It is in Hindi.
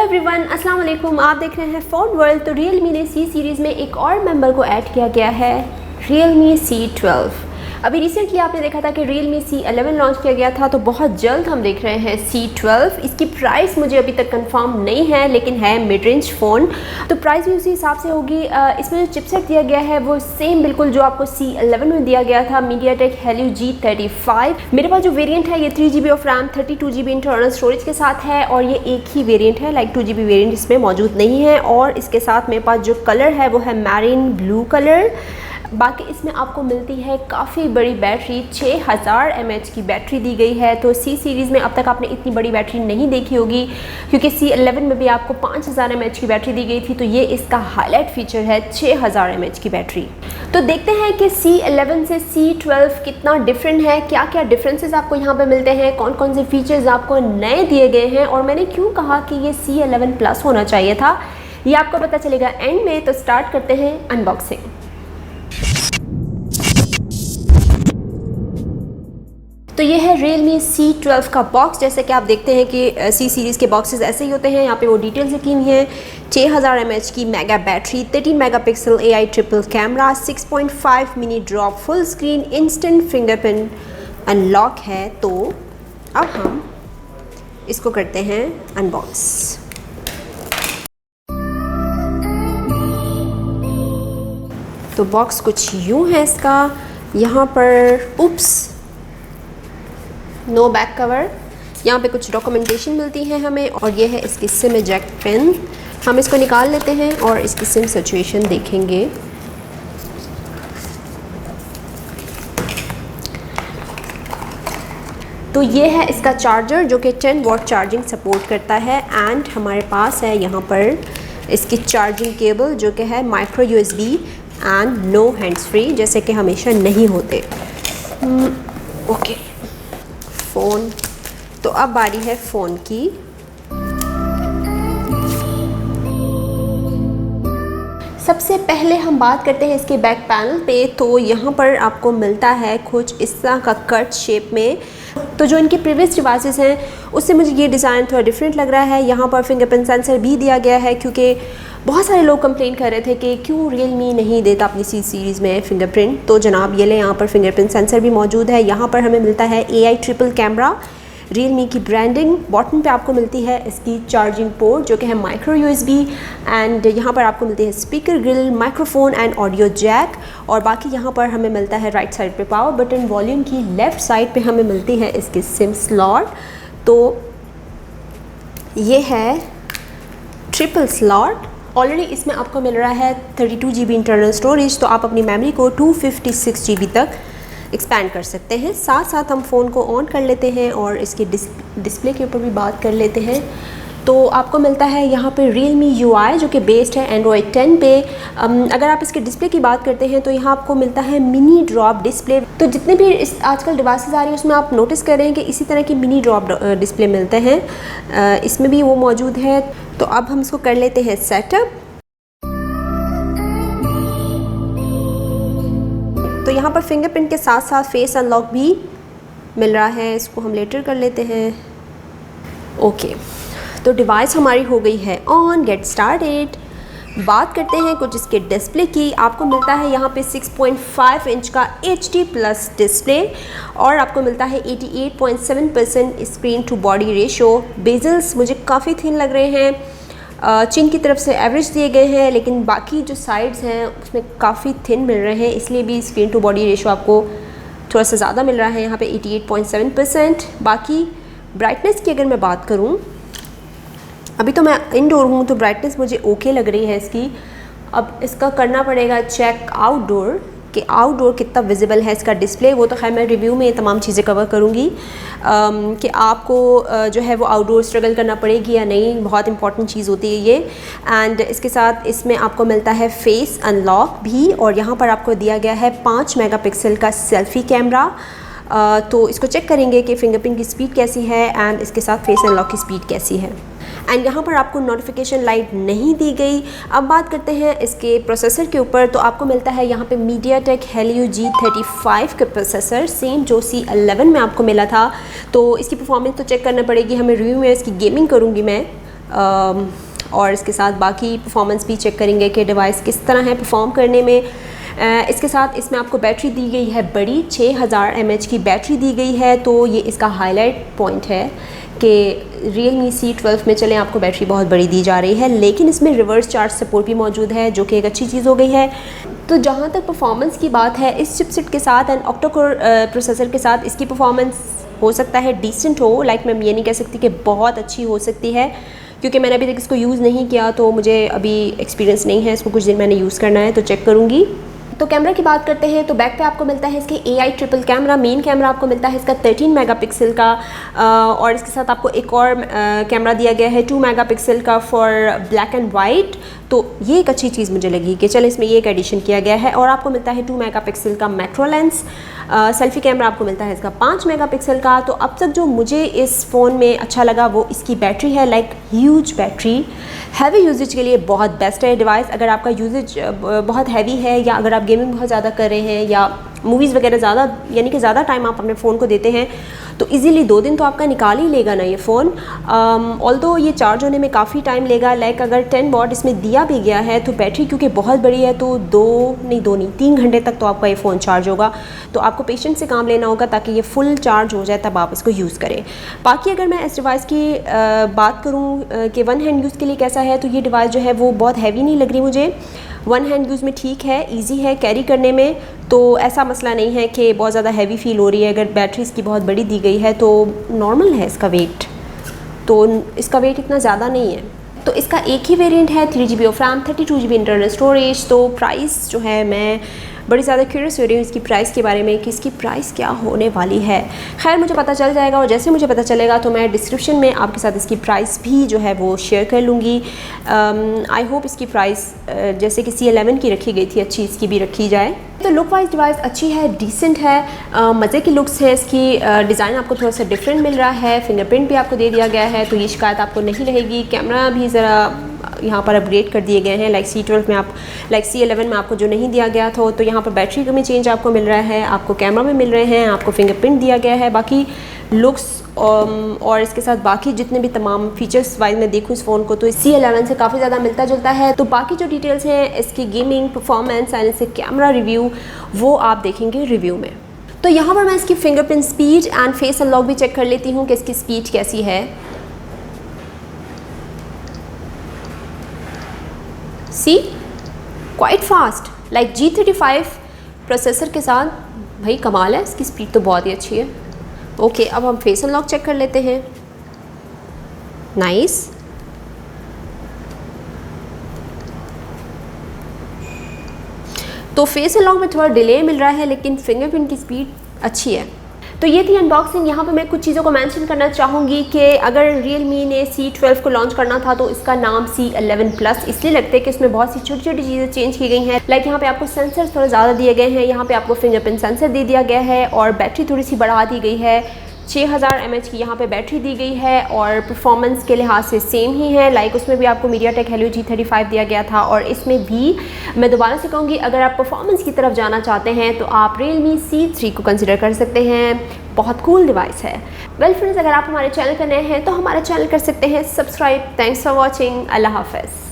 एवरीवन, अस्सलाम वालेकुम। आप देख रहे हैं फ़ोन वर्ल्ड। तो Realme ने C सीरीज़ में एक और मेंबर को ऐड किया गया है, Realme C12। अभी रिसेंटली आपने देखा था कि Realme C11 लॉन्च किया गया था, तो बहुत जल्द हम देख रहे हैं C12। इसकी प्राइस मुझे अभी तक कंफर्म नहीं है, लेकिन है मिड रेंज फ़ोन, तो प्राइस भी उसी हिसाब से होगी। इसमें जो चिपसेट दिया गया है वो सेम बिल्कुल जो आपको C11 में दिया गया था, MediaTek Helio G35। मेरे पास जो वेरिएंट है ये 3GB of RAM 32GB internal storage के साथ है, और ये एक ही वेरिएंट है, लाइक 2GB वेरिएंट इसमें मौजूद नहीं है। और इसके साथ मेरे पास जो कलर है वो है मैरीन ब्लू कलर। बाकी इसमें आपको मिलती है काफ़ी बड़ी बैटरी, 6000 mAh की बैटरी दी गई है। तो C सीरीज़ में अब तक आपने इतनी बड़ी बैटरी नहीं देखी होगी, क्योंकि C11 में भी आपको 5000 mAh की बैटरी दी गई थी। तो ये इसका हाईलाइट फीचर है, 6000 mAh की बैटरी। तो देखते हैं कि C11 से C12 कितना डिफरेंट है, क्या क्या डिफरेंसेस आपको यहाँ पे मिलते हैं, कौन कौन से फीचर्स आपको नए दिए गए हैं, और मैंने क्यों कहा कि ये C11 प्लस होना चाहिए था, ये आपको पता चलेगा एंड में। तो स्टार्ट करते हैं अनबॉक्सिंग। तो ये है Realme C12 का बॉक्स। जैसे कि आप देखते हैं कि C सीरीज़ के बॉक्सेस ऐसे ही होते हैं, यहाँ पे वो डिटेल्स लिखी हुई हैं। 6000 mAh की mega battery, 13 megapixel AI triple camera, 6.5 mini drop full screen, instant fingerprint unlock है। तो अब हम इसको करते हैं अनबॉक्स। तो बॉक्स कुछ यूँ है इसका, यहाँ पर नो बैक कवर, यहाँ पे कुछ डॉक्यूमेंटेशन मिलती है हमें, और ये है इसकी सिम इजेक्ट पिन। हम इसको निकाल लेते हैं और इसकी सिम सिचुएशन देखेंगे। तो ये है इसका चार्जर, जो कि 10 वॉट चार्जिंग सपोर्ट करता है। एंड हमारे पास है यहाँ पर इसकी चार्जिंग केबल, जो कि है micro USB and no hands free, जैसे कि हमेशा नहीं होते। Okay, phone. तो अब बारी है फ़ोन की। सबसे पहले हम बात करते हैं इसके बैक पैनल पे। तो यहाँ पर आपको मिलता है कुछ इस तरह का कट शेप में। तो जो इनके प्रीवियस डिवाइसेस हैं उससे मुझे ये डिज़ाइन थोड़ा डिफरेंट लग रहा है। यहाँ पर फिंगरप्रिंट सेंसर भी दिया गया है, क्योंकि बहुत सारे लोग कंप्लेन कर रहे थे कि क्यों Realme नहीं देता अपनी C सीरीज़ में फिंगरप्रिंट। तो जनाब ये ले, यहाँ पर फिंगरप्रिंट सेंसर भी मौजूद है। यहाँ पर हमें मिलता है AI ट्रिपल कैमरा, Realme की ब्रांडिंग। बॉटम पे आपको मिलती है इसकी चार्जिंग पोर्ट, जो कि है माइक्रो USB। एंड यहाँ पर आपको मिलती है speaker grille, microphone and audio jack. और बाकी यहाँ पर हमें मिलता है राइट साइड पे पावर बटन, वॉल्यूम की लेफ़्ट साइड पे हमें मिलती है इसकी सिम स्लॉट। तो ये है ट्रिपल स्लॉट। ऑलरेडी इसमें आपको मिल रहा है 32GB इंटरनल स्टोरेज, तो आप अपनी मेमोरी को 256GB तक एक्सपैंड कर सकते हैं। साथ साथ हम फ़ोन को ऑन कर लेते हैं और इसके डिस्प्ले के ऊपर भी बात कर लेते हैं। तो आपको मिलता है यहाँ पे Realme UI, जो कि बेस्ड है Android 10 पे। अगर आप इसके डिस्प्ले की बात करते हैं तो यहाँ आपको मिलता है मिनी ड्रॉप डिस्प्ले। तो जितने भी इस आजकल डिवाइसेस आ रही हैं उसमें आप नोटिस कर रहे हैं कि इसी तरह की मिनी ड्रॉप डिस्प्ले मिलते हैं, इसमें भी वो मौजूद है। तो अब हम इसको कर लेते हैं सेटअप। तो यहाँ पर फिंगरप्रिंट के साथ साथ फेस अनलॉक भी मिल रहा है, इसको हम लेटर कर लेते हैं। ओके, तो डिवाइस हमारी हो गई है ऑन। Get started. बात करते हैं कुछ इसके डिस्प्ले की। आपको मिलता है यहाँ पे 6.5 इंच का HD प्लस डिस्प्ले, और आपको मिलता है 88.7% screen to body ratio. Bezels मुझे काफ़ी थिन लग रहे हैं, चिन की तरफ से एवरेज दिए गए हैं, लेकिन बाकी जो साइड्स हैं उसमें काफ़ी थिन मिल रहे हैं, इसलिए भी स्क्रीन टू बॉडी रेशो आपको थोड़ा सा ज़्यादा मिल रहा है यहाँ पे 88.7%। बाकी ब्राइटनेस की अगर मैं बात करूँ, अभी तो मैं इनडोर हूँ तो ब्राइटनेस मुझे ओके लग रही है इसकी। अब इसका करना पड़ेगा चेक आउटडोर, कि आउटडोर कितना विजिबल है इसका डिस्प्ले। वो तो खैर मैं रिव्यू में ये तमाम चीज़ें कवर करूँगी, कि आपको जो है वो आउटडोर स्ट्रगल करना पड़ेगी या नहीं, बहुत इंपॉर्टेंट चीज़ होती है ये। एंड इसके साथ इसमें आपको मिलता है फेस अनलॉक भी, और यहाँ पर आपको दिया गया है 5 मेगापिक्सल का सेल्फ़ी कैमरा। तो इसको चेक करेंगे कि फिंगरप्रिंट की स्पीड कैसी है एंड इसके साथ फेस अनलॉक की स्पीड कैसी है। एंड यहाँ पर आपको नोटिफिकेशन लाइट नहीं दी गई। अब बात करते हैं इसके प्रोसेसर के ऊपर। तो आपको मिलता है यहाँ पे MediaTek Helio G35 का प्रोसेसर, सेम जो C11 में आपको मिला था। तो इसकी परफॉर्मेंस तो चेक करना पड़ेगी हमें, रिव्यू में इसकी गेमिंग करूँगी मैं, और इसके साथ बाकी परफॉर्मेंस भी चेक करेंगे कि डिवाइस किस तरह है परफॉर्म करने में। इसके साथ इसमें आपको बैटरी दी गई है बड़ी, 6000 mAh की बैटरी दी गई है। तो ये इसका हाईलाइट पॉइंट है कि Realme C12 में चलें आपको बैटरी बहुत बड़ी दी जा रही है, लेकिन इसमें रिवर्स चार्ज सपोर्ट भी मौजूद है जो कि एक अच्छी चीज़ हो गई है। तो जहाँ तक परफॉर्मेंस की बात है, इस चिपसेट के साथ एंड ऑक्टा-कोर प्रोसेसर के साथ इसकी परफॉर्मेंस हो सकता है डिसेंट हो, लाइक मैं ये नहीं कह सकती कि बहुत अच्छी हो सकती है, क्योंकि मैंने अभी तक इसको यूज़ नहीं किया तो मुझे अभी एक्सपीरियंस नहीं है। इसको कुछ दिन मैंने यूज़ करना है तो चेक करूँगी। तो कैमरा की बात करते हैं तो बैक पे आपको मिलता है इसके AI triple camera. Main camera आपको मिलता है इसका 13 मेगापिक्सल का, और इसके साथ आपको एक और कैमरा दिया गया है 2 मेगापिक्सल का फॉर ब्लैक एंड वाइट। तो ये एक अच्छी चीज़ मुझे लगी कि चलो इसमें ये एक एडिशन किया गया है। और आपको मिलता है 2 मेगापिक्सल का मैक्रो लेंस। सेल्फी कैमरा आपको मिलता है इसका 5 मेगापिक्सल का। तो अब तक जो मुझे इस फ़ोन में अच्छा लगा वो इसकी बैटरी है, like huge battery. Heavy usage के लिए बहुत बेस्ट है डिवाइस। अगर आपका यूजेज बहुत हैवी है या अगर आप गेमिंग बहुत ज़्यादा कर रहे हैं या मूवीज़ वगैरह ज़्यादा, यानी कि ज़्यादा टाइम आप अपने फ़ोन को देते हैं, तो इजीली 2 दिन तो आपका निकाल ही लेगा ना ये फ़ोन। ऑल्दो ये चार्ज होने में काफ़ी टाइम लेगा, लाइक अगर 10 वॉट इसमें दिया भी गया है तो बैटरी क्योंकि बहुत बड़ी है तो 3 घंटे तक तो आपका ये फ़ोन चार्ज होगा। तो आपको पेशेंस से काम लेना होगा ताकि ये फुल चार्ज हो जाए, तब आप इसको यूज़ करें। बाकी अगर मैं इस डिवाइस की बात करूँ कि वन हैंड यूज़ के लिए कैसा है, तो ये डिवाइस जो है वो बहुत हैवी नहीं लग रही मुझे। वन हैंड यूज़ में ठीक है, इजी है कैरी करने में, तो ऐसा मसला नहीं है कि बहुत ज़्यादा हैवी फील हो रही है। अगर बैटरी इसकी बहुत बड़ी दी गई है तो नॉर्मल है इसका वेट, तो इसका वेट इतना ज़्यादा नहीं है। तो इसका एक ही वेरिएंट है 3GB of RAM, 32GB internal storage. तो प्राइस जो है, मैं बड़ी ज़्यादा क्यूरियस हो रही हूँ इसकी प्राइस के बारे में कि इसकी प्राइस क्या होने वाली है। खैर मुझे पता चल जाएगा, और जैसे मुझे पता चलेगा तो मैं डिस्क्रिप्शन में आपके साथ इसकी प्राइस भी जो है वो शेयर कर लूँगी। आई होप इसकी प्राइस जैसे कि C11 की रखी गई थी, अच्छी इसकी भी रखी जाए। तो लुक वाइज डिवाइस अच्छी है, डिसेंट है, मज़े की लुक्स है इसकी। डिज़ाइन आपको थोड़ा सा डिफरेंट मिल रहा है, फिंगरप्रिंट भी आपको दे दिया गया है, तो ये शिकायत आपको नहीं रहेगी। कैमरा भी ज़रा यहाँ पर अपग्रेड कर दिए गए हैं, लाइक C12 में लाइक C11 में आपको जो नहीं दिया गया था। तो यहाँ पर बैटरी में चेंज आपको मिल रहा है, आपको कैमरा में मिल रहे हैं, आपको फिंगरप्रिंट दिया गया है। बाकी लुक्स और इसके साथ बाकी जितने भी तमाम फीचर्स वाइज मैं देखूँ इस फ़ोन को, तो C11 से काफ़ी ज़्यादा मिलता जुलता है। तो बाकी जो डिटेल्स हैं इसकी गेमिंग परफॉर्मेंस एंड इसके कैमरा रिव्यू, वो आप देखेंगे रिव्यू में। तो यहाँ पर मैं इसकी fingerprint speed and face unlock भी चेक कर लेती हूँ कि इसकी स्पीड कैसी है। See quite fast, like G35 processor के साथ, भाई कमाल है, इसकी स्पीड तो बहुत ही अच्छी है। ओके, अब हम फेस अनलॉक चेक कर लेते हैं। नाइस, तो फेस अनलॉक में थोड़ा डिले मिल रहा है, लेकिन फिंगरप्रिंट की स्पीड अच्छी है। तो ये थी अनबॉक्सिंग। यहाँ पे मैं कुछ चीज़ों को मेंशन करना चाहूँगी कि अगर Realme ने C12 को लॉन्च करना था तो इसका नाम C11 Plus इसलिए लगता है कि इसमें बहुत सी छोटी छोटी चीज़ें चेंज की गई हैं। लाइक यहाँ पे आपको सेंसर थोड़ा ज़्यादा दिए गए हैं, यहाँ पे आपको फिंगरप्रिंट सेंसर दे दिया गया है, और बैटरी थोड़ी सी बढ़ा दी गई है। 6000 mAh की यहाँ पे बैटरी दी गई है, और परफॉर्मेंस के लिहाज से सेम ही है। लाइक उसमें भी आपको MediaTek Helio G35 दिया गया था, और इसमें भी मैं दोबारा से कहूँगी अगर आप परफॉर्मेंस की तरफ जाना चाहते हैं तो आप Realme C3 को कंसिडर कर सकते हैं। बहुत कूल डिवाइस है। वेल फ्रेंड्स, अगर आप हमारे चैनल पर नए हैं तो हमारा चैनल कर सकते हैं सब्सक्राइब। Thanks for watching. अल्लाह हाफ़िज़।